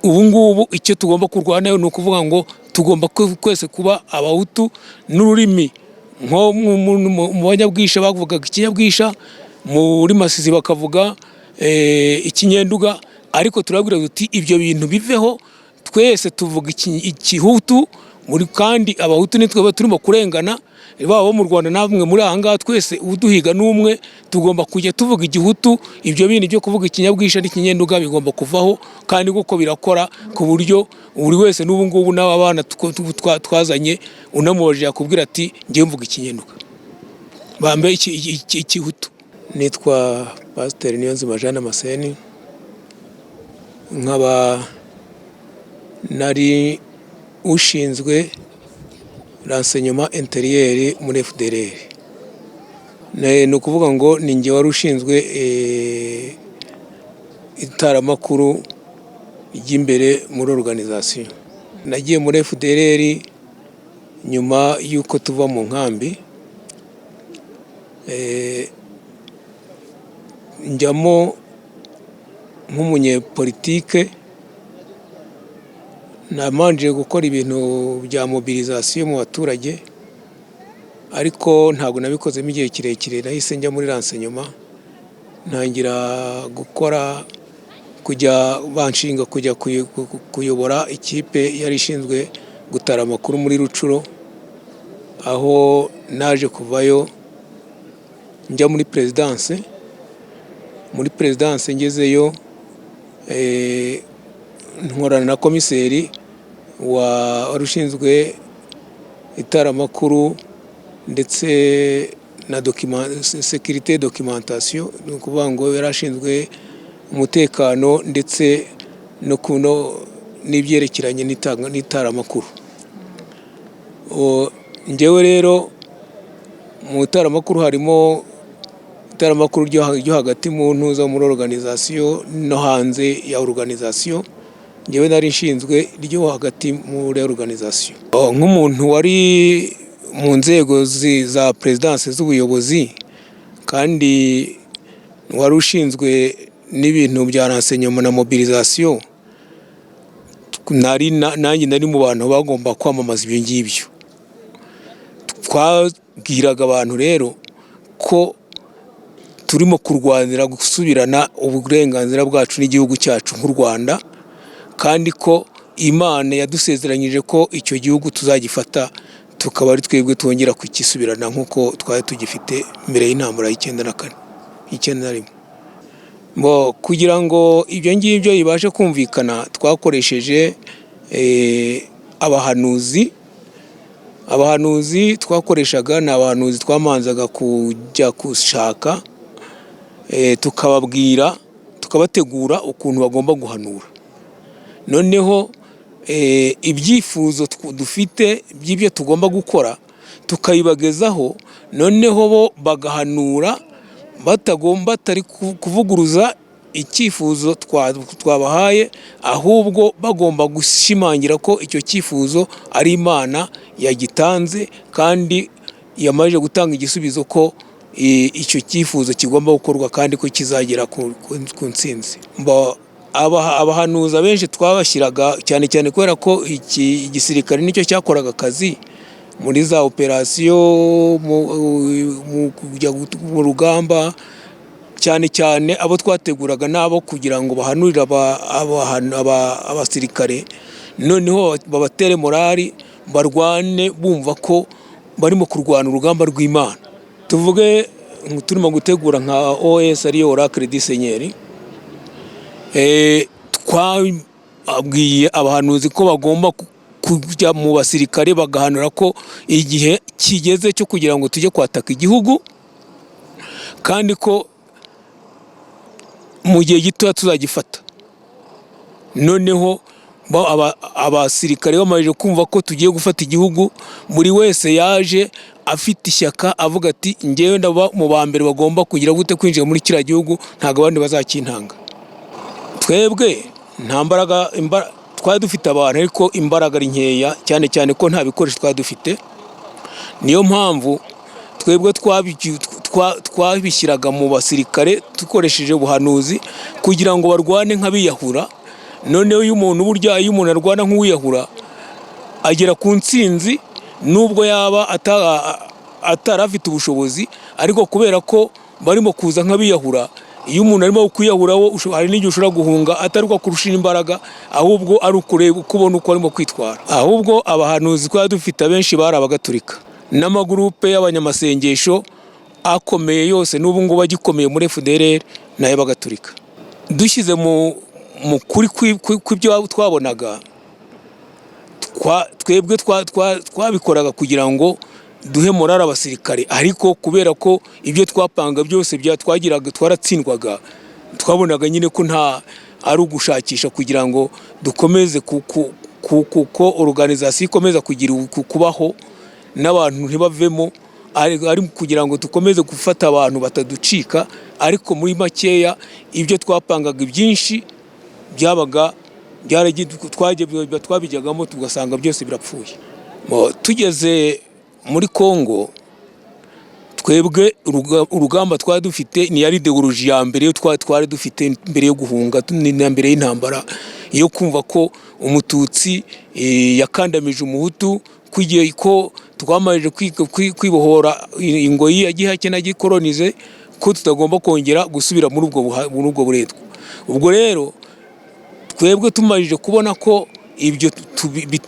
ubu ngubu icyo tugomba kurwanayo ni ukuvuga ngo tugomba kwese kuba abahutu n'ururimi nko mu banyabwisha bavugaga ikinyabwisha, muri Masizi bakavuga ikinyenduga, ariko turabwira tuti ibyo bintu biveho, twese tuvuga ikihutu, muri kandi abahutu nitwe turimo kurengana, babo mu Rwanda namwe muri ahangaha twese uduhiga n'umwe, tugomba kujya tuvuga igihutu, ibyo bindi byo kuvuga ikinyabwisha n'ikinyenduga bigomba kuvaho, kandi kuko birakora ku buryo buri wese n'ubu ngubu n'abana twazanye unamubajije akubwira ati ngiye mvuga ikinyenduga, bambaye ikihutu. Nitwa Pasiteri Niyonzima Jean Damascene, nkaba nari ushinzwe renseignement intérieur muri FDLR. Ni ukuvuga ngo ni njye wari ushinzwe itaramakuru ry'imbere muri organisation. Nagiye muri FDLR nyuma y'uko tuva mu nkambi, njyamo nk'umunyepolitike, namanje gukora ibintu bya mobilisation mu baturage, ariko ntabwo nabikozemo igihe kirekire, nahise njya muri renseignement, ntangira gukora banshinga kujya kuyobora ikipe yari ishinzwe gutara amakuru muri Rucuro, aho naje kuvayo njya muri presidence. Muri presidence ngezeyo nkorana na komiseri wari ushinzwe itaramakuru ndetse na sécurité documentation, ni ukuvuga ngo yari ashinzwe umutekano ndetse no n'ibyerekeranye n'itaramakuru. Njyewe rero mu itaramakuru harimo itaramakuru ryo hagati mu ntuza muri organisation no hanze ya organisation. Njyewe nari nshinzwe ryo hagati muri organisation. Nk'umuntu wari mu nzego za presidence z'ubuyobozi kandi wari ushinzwe n'ibintu bya renseignement na mobilisation, nanjye nari mu bantu bagomba kwamamaza ibyo ngibyo. Twabwiraga abantu rero ko turimo kurwanira gusubirana uburenganzira bwacu n'igihugu cyacu nk'u Rwanda, kandi ko Imana yadusezeranyije ko icyo gihugu tuzagifata, tukaba ari twebwe twongera kukisubirana nk'uko twari tugifite mbere y'intambara y'91. Kugira ngo ibyo ngibyo ibashe kumvikana, twakoresheje abahanuzi twakoreshaga ni abahanuzi twamanzaga kujya gushaka, tukababwira, tukabategura ukuntu bagomba guhanura. Noneho ibyifuzo dufite by'ibyo tugomba gukora tukayibagezaho, noneho bo bagahanura batari kuvuguruza icyifuzo twabahaye, ahubwo bagomba gushimangira ko icyo cyifuzo ari Imana yagitanze kandi yamaze gutanga igisubizo ko icyo cyifuzo kigomba gukorwa kandi ko kizagera ku ntsinzi. Abahanuza benshi twabashyiraga cyane cyane kubera ko igisirikare nicyo cyakoraga akazi muri za operasiyo, mu rugamba, cyane cyane abo twateguraga nabo kugira ngo bahanurire abasirikare, noneho babatere morali, barwane bumva ko barimo kurwana urugamba rw'Imana. Tuvuge turimo gutegura nka OS ariyo Oracle du Seigneur, twabwiye abahanuzi ko bagomba kujya mu basirikare bagahanura ko igihe kigeze cyo kugira ngo tujye kwataka igihugu, kandi ko mu gihe gito tuzagifata. Noneho abasirikare bamaze kumva ko tugiye gufata igihugu, buri wese yaje afite ishyaka avuga ati ngewe ndaba mu ba mbere bagomba kugira gute kwinjira muri kiriya gihugu, ntabwo abandi bazakintanga. Twebwe nta mbaraga twari dufite abantu, ariko imbaraga ari nkeya, cyane cyane ko nta bikoresho twari dufite. Niyo mpamvu twebwe twabishyiraga mu basirikare dukoresheje ubuhanuzi kugira ngo barwane nk'abiyahura, noneho iyo umuntu arwana nk'uwiyahura agera ku ntsinzi nubwo yaba atari afite ubushobozi, ariko kubera ko barimo kuza nk'abiyahura, iyo umuntu arimo kwiyahuraho hari n'igihe ushobora guhunga atari uko kurusha imbaraga, ahubwo ari ukureba ukubona uko arimo kwitwara. Ahubwo abahanuzi twari dufite abenshi bari abagatulika n'amagurupe y'abanyamasengesho akomeye yose n'ubu ngubu agikomeye muri FDLR nayo bagatulika. Dushyize mu kuri kw'ibyo twabonaga, twebwe twabikoraga kugira ngo duhe morale abasirikare, ariko kubera ko ibyo twapanga byose twagiraga twaratsindwaga, twabonaga nyine ko nta ari ugushakisha kugira ngo dukomeze kuko organization ikomeza kugira kubaho n'abantu ntibavemo, ari kugira ngo dukomeze gufata abantu bataducika. Ariko muri makeya ibyo twapangaga byinshi byabaga twabijyagamo tugasanga byose birapfuye. Tugeze muri Kongo, twebwe urugamba twari dufite ni yari ideoloji ya mbere twari dufite mbere yo guhunga, na mbere y'intambara yo kumva ko umututsi yakandamije umuhutu, kugiye ko twamaje kwibohora ingoyi ya gihake na gikolonize, ko tutagomba kongera gusubira muri ubwo buretwa. Ubwo rero twebwe tumajije kubona ko ibyo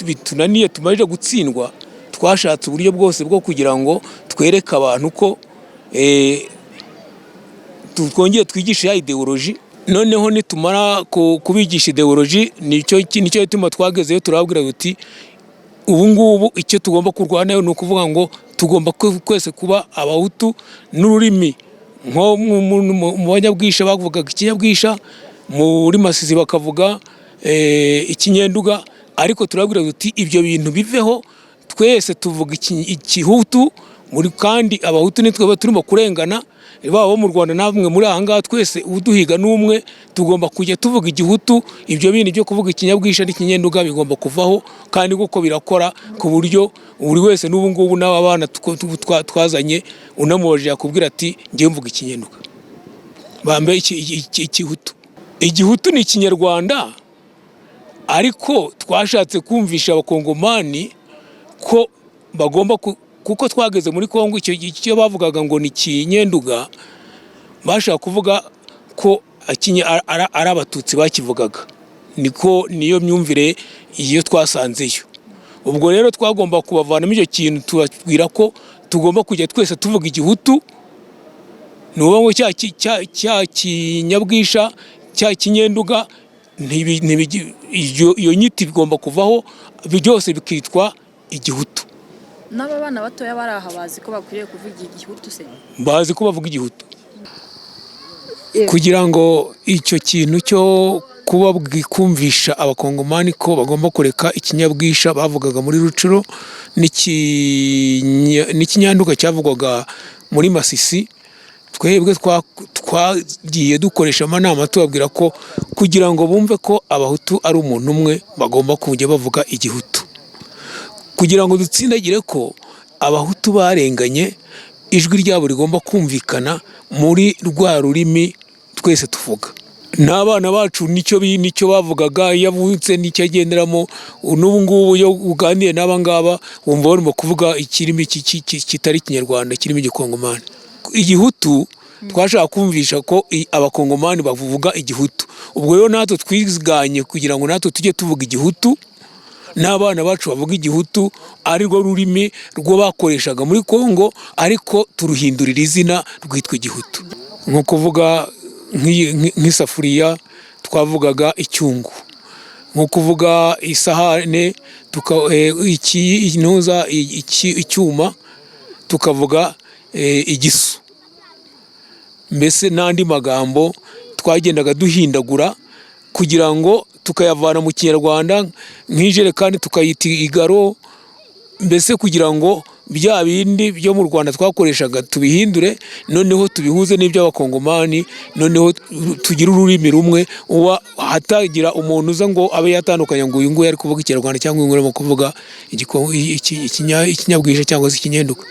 bitunaniye, tumajije gutsindwa, twashatse uburyo bwose bwo kugira ngo twereke abantu ko twongeye twigisha ya ideoloji. Noneho nitumara kubigisha ideoloji, nicyo gituma twagezeyo turababwira tuti ubu ngubu icyo tugomba kurwanayo ni ukuvuga ngo tugomba kwese kuba abahutu n'ururimi. Nko mu banyabwisha bavugaga ikinyabwisha, muri Masisi bakavuga ikinyenduga, ariko turabwira tuti ibyo bintu biveho, twese tuvuga ikihutu, kandi abahutu nitwe turimo kurengana, babo mu Rwanda namwe muri ahangaha, twese uduhiga n'umwe, tugomba kujya tuvuga igihutu. Ibyo bintu byo kuvuga ikinyabwisha n'ikinyenduga bigomba kuvaho, kandi kuko birakora ku buryo buri wese n'ubu ngubu n'aba bana twazanye unamubajije yakubwira ati ngiye mvuga ikinyenduga, bambaye igihutu. Igihutu ni Ikinyarwanda, ariko twashatse kumvisha abakongomani ko bagomba kuko twageze muri Kongo, icyo bavugaga ngo ni ikinyenduga, bashaka kuvuga ko ari abatutsi bakivugaga. Niyo myumvire iyo twasanzeyo. Ubwo rero twagomba kubavanamo icyo kintu, tubabwira ko tugomba kujya twese tuvuga igihutu, nuba ngo cya kinyabwisha cya kinyenduga iyo nyiti bigomba kuvaho, byose bikitwa igihutu. N'aba bana batoya bari aha bazi ko bakwiriye kuvuga igihutu se? Bazi ko bavuga igihutu. Kugira ngo icyo kintu cyo kuba bwikumvisha abakongomani ko bagomba kureka ikinyabwisha bavugaga muri Rucuro n'ikinyanduga cyavugwaga muri Masisi, twebwe twagiye dukoresha amanama tubabwira ko kugira ngo bumve ko abahutu ari umuntu umwe, bagomba kujya bavuga igihutu, kugira ngo dutsindagire ko abahutu barenganye, ijwi ryabo rigomba kumvikana muri rwa rurimi twese tuvuga. N'abana bacu nicyo bavugaga, iyo avutse nicyo agenderamo. N'ubu ngubu iyo uganiriye n'aba ngaba wumva barimo kuvuga ikirimi kitari Ikinyarwanda, kirimo igikongomani. Igihutu twashaka kumvisha ko abakongomani bavuga igihutu. Ubwo rero natwe twiganye kugira ngo natwe tujye tuvuga igihutu, n'abana bacu bavuga igihutu, ari rwo rurimi rwo bakoreshaga muri Kongo, ariko turuhindurira izina rwitwa igihutu. Nko kuvuga nk'isafuriya twavugaga icyungu, nko kuvuga isahane icyuma tukavuga igisu. Mbese n'andi magambo twagendaga duhindagura kugira ngo tukayavana mu Kinyarwanda, nk'ijerekani tukayita igaro, mbese kugira ngo bya bindi byo mu Rwanda twakoreshaga tubihindure, noneho tubihuze n'iby'abakongomani, noneho tugire ururimi rumwe, hatagira umuntu uza ngo abe yatandukanya ngo uyu nguyu ari kuvuga Ikinyarwanda cyangwa uyu nguyu arimo kuvuga ikinyabwisha cyangwa se ikinyenduka.